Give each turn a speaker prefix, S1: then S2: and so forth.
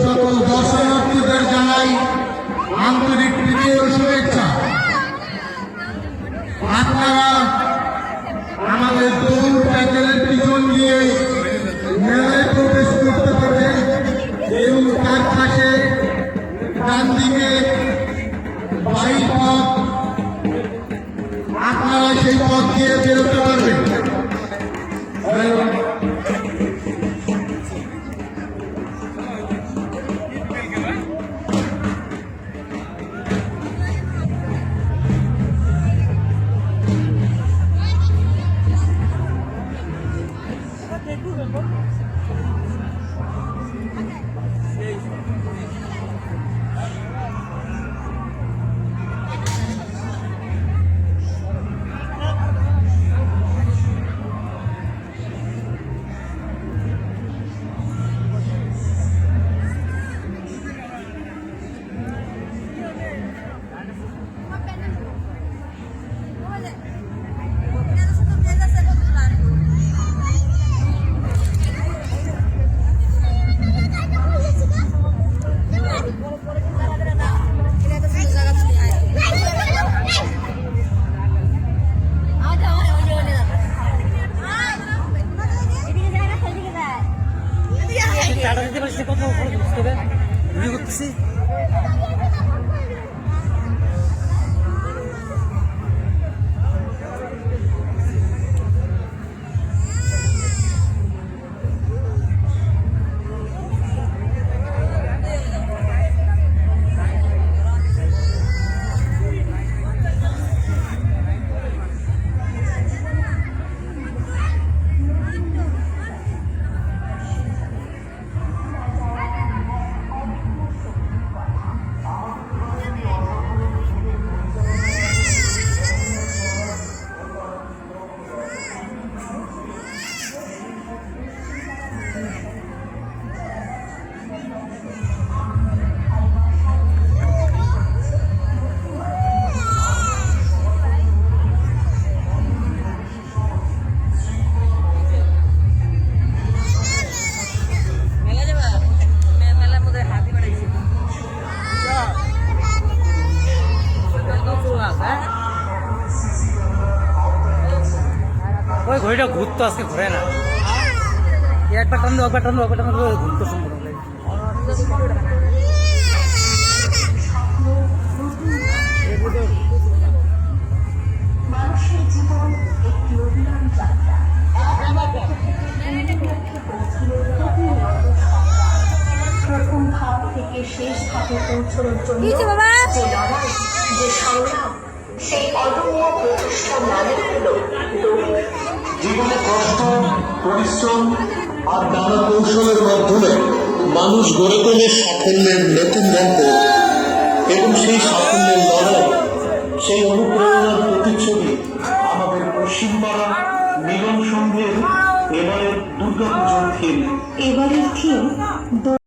S1: সকল দর্শনার্থীদের জানাই আন্তরিক প্রীতি ও শুভেচ্ছা। আপনারা আমাদের দৌড় প্যান্ডেলের পিছন দিয়ে মেলায় প্রবেশ করতে পারবেন এবং তার পাশে ডান দিকে বাড়ির পথ, আপনারা সেই পথ দিয়ে বেরোতে পারবেন।
S2: ওই ঘড়িটা ঘুরতো, আজকে ঘুরে না। একবার টান একবার টান একবার টান ঘুরতো সম্পূর্ণ।
S3: মানুষের জীবন একটি অভিযান যাত্রা। প্রথম ধাপ থেকে শেষ ধাপে পৌঁছানোর জন্য যে লড়াই, যে সংগ্রাম, সেই অদম্য প্রচেষ্টার নামে হল দৌড়।
S1: জীবনে কষ্ট, পরিশ্রম আর নানা কৌশলের মাধ্যমে মানুষ গড়ে তোলে সাফল্যের নতুন গল্প এবং সেই সাফল্যের লড়াই, সেই অনুপ্রেরণার প্রতিচ্ছবি আমাদের পশ্চিমপাড়া মিলন সংঘের এবারের দুর্গাপুজোর থিম।
S3: এবারের থিম